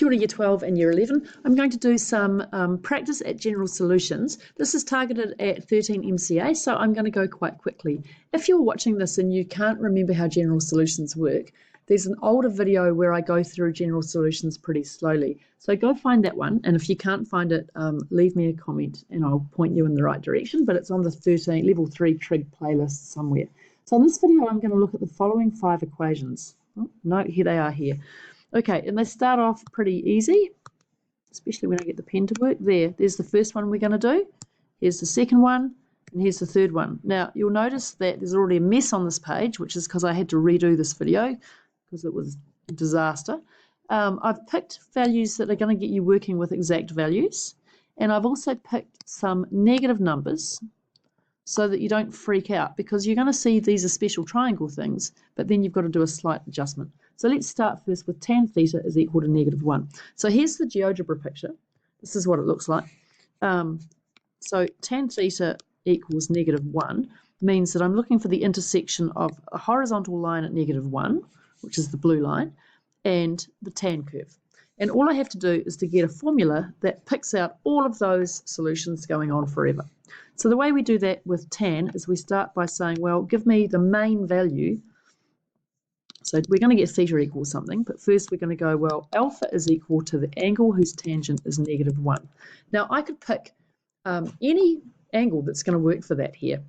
Kia ora, Year 12 and Year 11. I'm going to do some practice at general solutions. This is targeted at 13 MCA, so I'm going to go quite quickly. If you're watching this and you can't remember how general solutions work, there's an older video where I go through general solutions pretty slowly. So go find that one, and if you can't find it, leave me a comment and I'll point you in the right direction, but it's on the level 3 Trig playlist somewhere. So in this video, I'm going to look at the following 5 equations. Oh, no, here they are here. Okay, and they start off pretty easy, especially when I get the pen to work. There's the first one we're going to do. Here's the second one, and here's the third one. Now, you'll notice that there's already a mess on this page, which is because I had to redo this video because it was a disaster. I've picked values that are going to get you working with exact values, and I've also picked some negative numbers so that you don't freak out, because you're going to see these are special triangle things, but then you've got to do a slight adjustment. So let's start first with tan theta is equal to -1. So here's the GeoGebra picture. This is what it looks like. So tan theta equals -1 means that I'm looking for the intersection of a horizontal line at -1, which is the blue line, and the tan curve. And all I have to do is to get a formula that picks out all of those solutions going on forever. So the way we do that with tan is we start by saying, well, give me the main value. So we're going to get theta equals something, but first we're going to go, well, alpha is equal to the angle whose tangent is -1. Now I could pick any angle that's going to work for that here.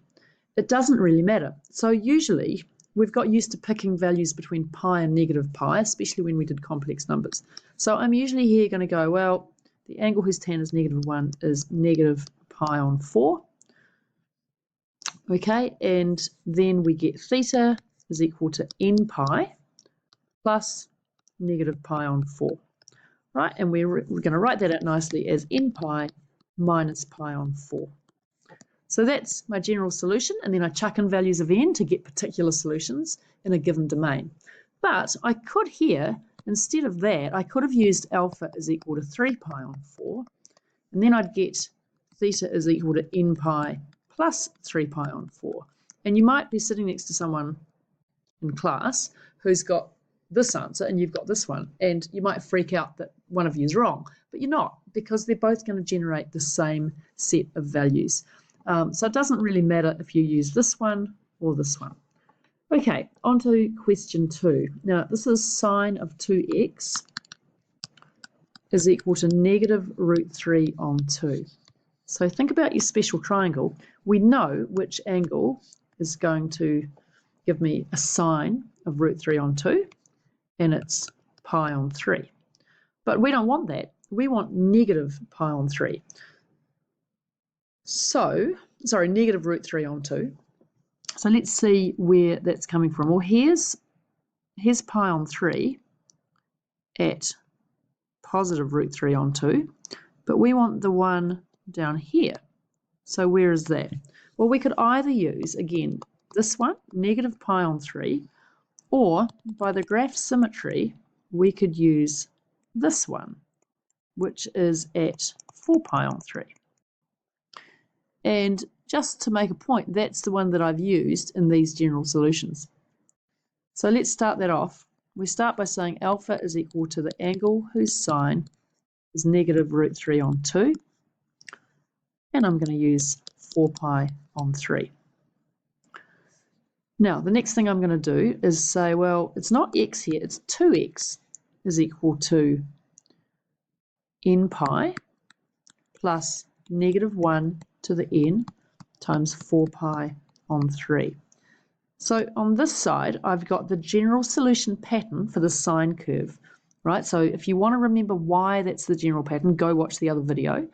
It doesn't really matter. So usually we've got used to picking values between pi and -pi, especially when we did complex numbers. So I'm usually here going to go, well, the angle whose tan is -1 is -pi/4. Okay, and then we get theta is equal to n pi plus -pi/4. Right, and we're going to write that out nicely as n pi minus pi/4. So that's my general solution, and then I chuck in values of n to get particular solutions in a given domain. But I could here, instead of that, I could have used alpha is equal to 3pi/4, and then I'd get theta is equal to n pi plus 3pi/4. And you might be sitting next to someone in class who's got this answer and you've got this one, and you might freak out that one of you is wrong, but you're not, because they're both going to generate the same set of values. So it doesn't really matter if you use this one or this one. Okay, on to question 2. Now this is sine of 2x is equal to -√3 on 2. So think about your special triangle. We know which angle is going to give me a sine of √3 on 2, and it's pi/3. But we don't want that. We want -pi/3. So, sorry, -√3 on 2. So let's see where that's coming from. Well, here's pi/3 at +√3 on 2, but we want the one down here. So where is that? Well, we could either use, again, this one, -pi/3, or by the graph symmetry, we could use this one, which is at 4pi/3. And just to make a point, that's the one that I've used in these general solutions. So let's start that off. We start by saying alpha is equal to the angle whose sine is -√3 on 2. And I'm going to use 4pi/3. Now, the next thing I'm going to do is say, well, it's not x here, it's 2x is equal to n pi plus -1 to the n times 4pi/3. So on this side, I've got the general solution pattern for the sine curve, right? So if you want to remember why that's the general pattern, go watch the other video,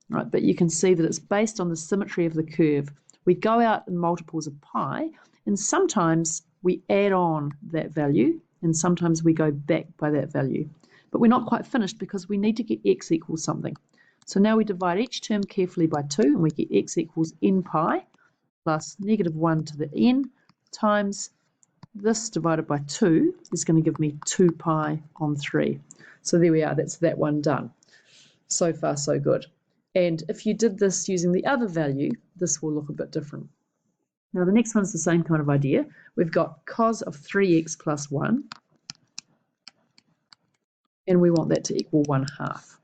right? But you can see that it's based on the symmetry of the curve. We go out in multiples of pi, and sometimes we add on that value, and sometimes we go back by that value. But we're not quite finished, because we need to get x equals something. So now we divide each term carefully by 2, and we get x equals n pi plus -1 to the n times this divided by 2 is going to give me 2pi/3. So there we are, that's that one done. So far, so good. And if you did this using the other value, this will look a bit different. Now the next one's the same kind of idea. We've got cos of 3x plus 1 and we want that to equal 1/2.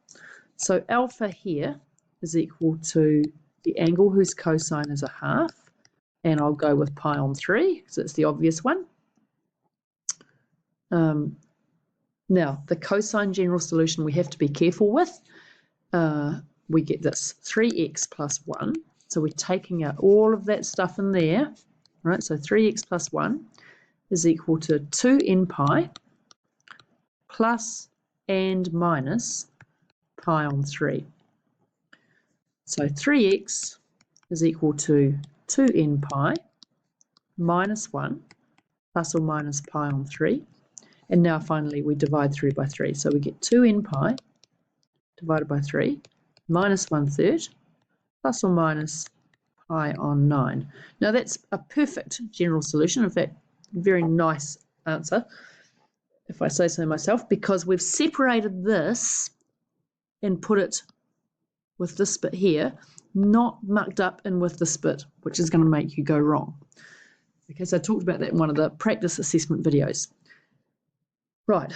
So alpha here is equal to the angle whose cosine is 1/2, and I'll go with pi on 3 because it's the obvious one. Now, the cosine general solution we have to be careful with. We get this 3x plus 1. So we're taking out all of that stuff in there, right? So 3x plus 1 is equal to 2n pi plus and minus pi on 3. So 3x is equal to 2n pi minus 1 plus or minus pi on 3. And now finally we divide through by 3. So we get 2n pi divided by 3 minus 1/3 plus or minus pi on 9. Now that's a perfect general solution. In fact, very nice answer, if I say so myself, because we've separated this and put it with this bit here, not mucked up in with this bit, which is going to make you go wrong. Okay, so I talked about that in one of the practice assessment videos. Right,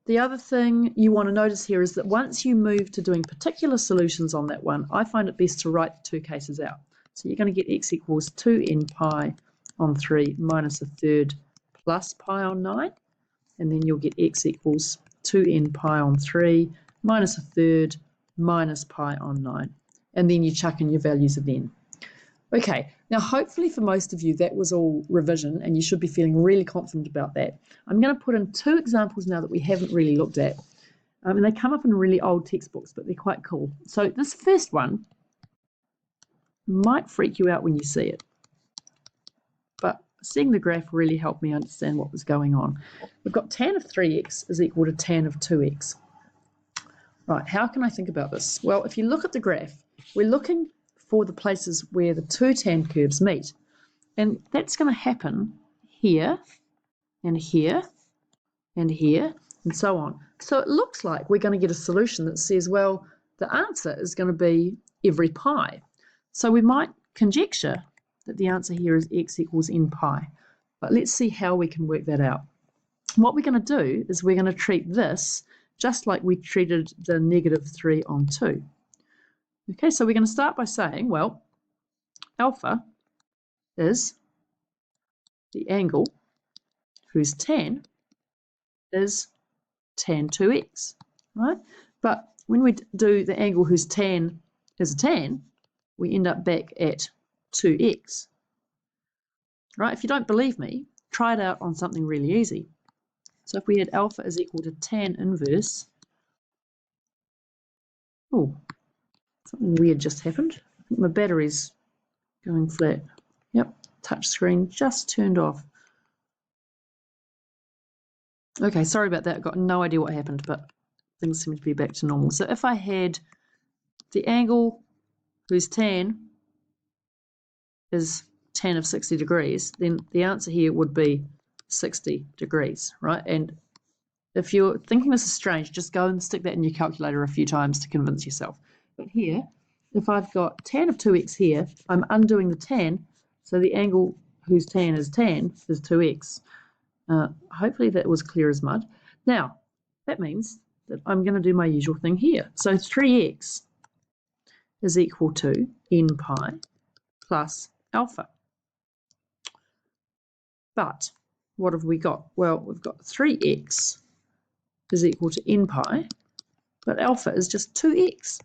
the other thing you want to notice here is that once you move to doing particular solutions on that one, I find it best to write the two cases out. So you're going to get x equals 2n pi on 3 minus 1/3 plus pi on 9, and then you'll get x equals 2n pi on 3 minus 1/3 minus pi on 9, and then you chuck in your values again. Okay, now hopefully for most of you that was all revision and you should be feeling really confident about that. I'm going to put in two examples now that we haven't really looked at, and they come up in really old textbooks, but they're quite cool. So this first one might freak you out when you see it, but seeing the graph really helped me understand what was going on. We've got tan of 3x is equal to tan of 2x. Right, how can I think about this? Well, if you look at the graph, we're looking for the places where the two tan curves meet. And that's going to happen here, and here, and here, and so on. So it looks like we're going to get a solution that says, well, the answer is going to be every pi. So we might conjecture that the answer here is x equals n pi. But let's see how we can work that out. What we're going to do is we're going to treat this just like we treated the -3 on 2. Okay, so we're going to start by saying, well, alpha is the angle whose tan is tan 2x, right? But when we do the angle whose tan is a tan, we end up back at 2x, right? If you don't believe me, try it out on something really easy. So if we had alpha is equal to tan inverse, oh, something weird just happened. I think my battery's going flat. Yep, touch screen just turned off. Okay, sorry about that. I've got no idea what happened, but things seem to be back to normal. So if I had the angle whose tan is tan of 60 degrees, then the answer here would be 60 degrees, right? And if you're thinking this is strange, just go and stick that in your calculator a few times to convince yourself. But here, if I've got tan of 2x here, I'm undoing the tan, so the angle whose tan is 2x. Hopefully that was clear as mud. Now, that means that I'm going to do my usual thing here. So 3x is equal to n pi plus alpha. But what have we got? Well, we've got 3x is equal to n pi, but alpha is just 2x.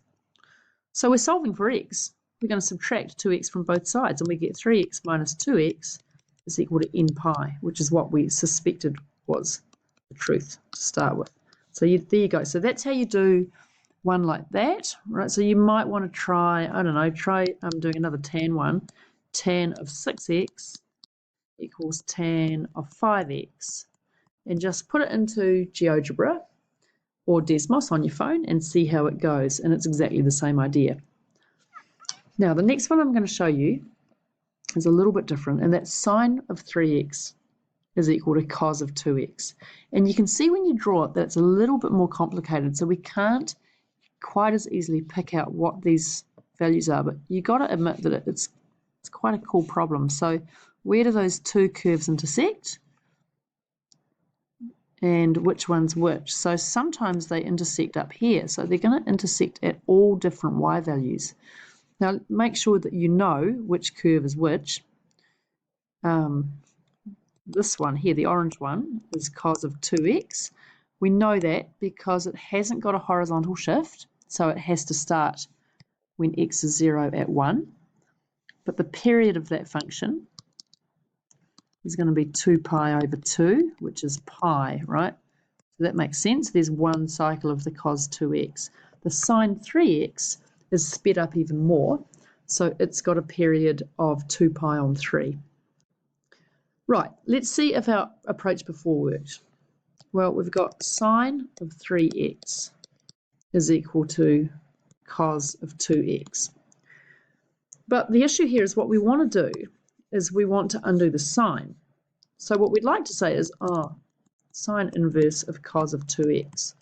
So we're solving for x. We're going to subtract 2x from both sides, and we get 3x minus 2x is equal to n pi, which is what we suspected was the truth to start with. So there you go. So that's how you do one like that, right? So you might want to try, I don't know, doing another tan one. Tan of 6x equals tan of 5x. And just put it into GeoGebra or Desmos on your phone and see how it goes. And it's exactly the same idea. Now, the next one I'm going to show you is a little bit different, and that's sine of 3x is equal to cos of 2x. And you can see when you draw it that it's a little bit more complicated, so we can't quite as easily pick out what these values are, but you've got to admit that it's quite a cool problem. So where do those two curves intersect? and which one's which. So sometimes they intersect up here. So they're going to intersect at all different y values. Now make sure that you know which curve is which. This one here, the orange one, is cos of 2x. We know that because it hasn't got a horizontal shift, so it has to start when x is 0 at 1. But the period of that function is going to be 2 pi over 2, which is pi, right? So that makes sense. There's one cycle of the cos 2x. The sine 3x is sped up even more, so it's got a period of 2 pi on 3. Right, let's see if our approach before worked. Well, we've got sine of 3x is equal to cos of 2x. But the issue here is what we want to do is we want to undo the sine. So what we'd like to say is, sine inverse of cos of 2x.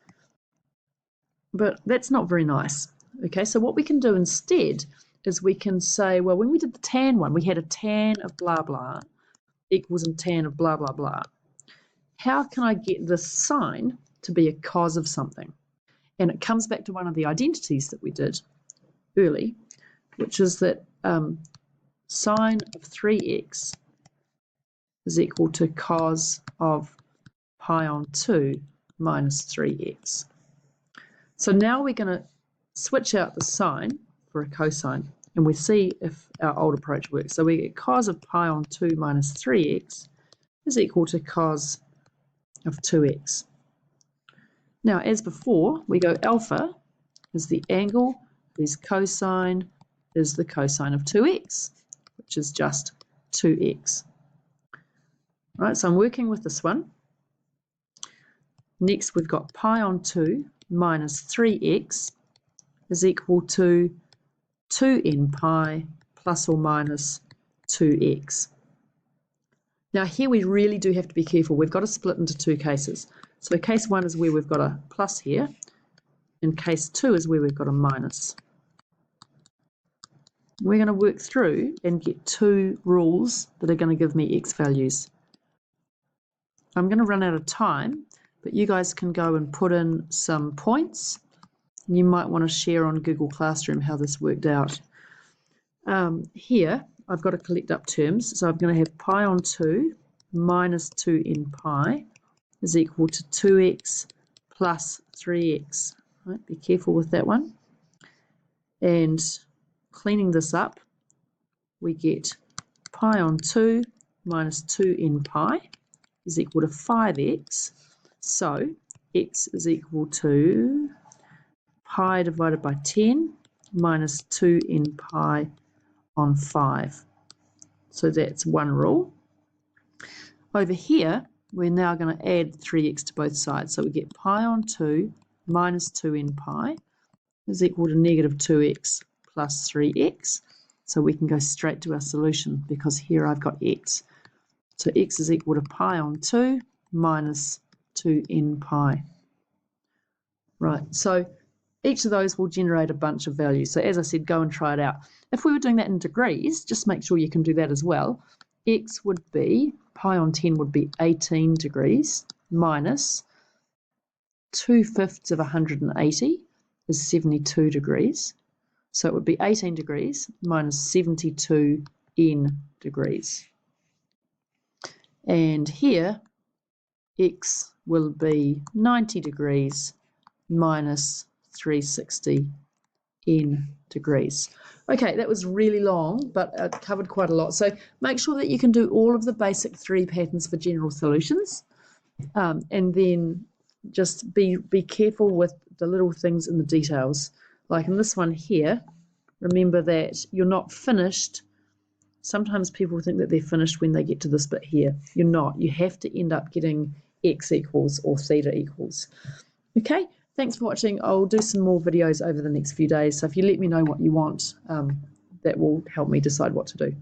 But that's not very nice. Okay, so what we can do instead is we can say, well, when we did the tan one, we had a tan of blah, blah equals a tan of blah, blah, blah. How can I get this sine to be a cos of something? And it comes back to one of the identities that we did early, which is that sine of 3x is equal to cos of pi on 2 minus 3x. So now we're going to switch out the sine for a cosine, and we see if our old approach works. So we get cos of pi on 2 minus 3x is equal to cos of 2x. Now, as before, we go alpha is the angle, is cosine is the cosine of 2x, which is just 2x. Right, so I'm working with this one. Next, we've got pi on 2 minus 3x is equal to 2n pi plus or minus 2x. Now here we really do have to be careful. We've got to split into two cases. So case 1 is where we've got a plus here, and case 2 is where we've got a minus. We're going to work through and get two rules that are going to give me x values. I'm going to run out of time, but you guys can go and put in some points. You might want to share on Google Classroom how this worked out. Here, I've got to collect up terms. So I'm going to have pi on 2 minus 2n pi is equal to 2x plus 3x. Right, be careful with that one. And cleaning this up, we get pi on 2 minus 2n pi is equal to 5x. So x is equal to pi divided by 10 minus 2n pi on 5. So that's one rule. Over here, we're now going to add 3x to both sides. So we get pi on 2 minus 2n pi is equal to negative 2x plus 3x. So we can go straight to our solution because here I've got x. So x is equal to pi on 2 minus 2n pi. Right, so each of those will generate a bunch of values. So as I said, go and try it out. If we were doing that in degrees, just make sure you can do that as well. X would be, pi on 10 would be 18 degrees minus 2/5 of 180 is 72 degrees. So it would be 18 degrees minus 72 n degrees. And here, x will be 90 degrees minus 360 n degrees. Okay, that was really long, but it covered quite a lot. So make sure that you can do all of the basic 3 patterns for general solutions, and then just be careful with the little things in the details. Like in this one here, remember that you're not finished. Sometimes people think that they're finished when they get to this bit here. You're not. You have to end up getting x equals or theta equals. Okay, thanks for watching. I'll do some more videos over the next few days. So if you let me know what you want, that will help me decide what to do.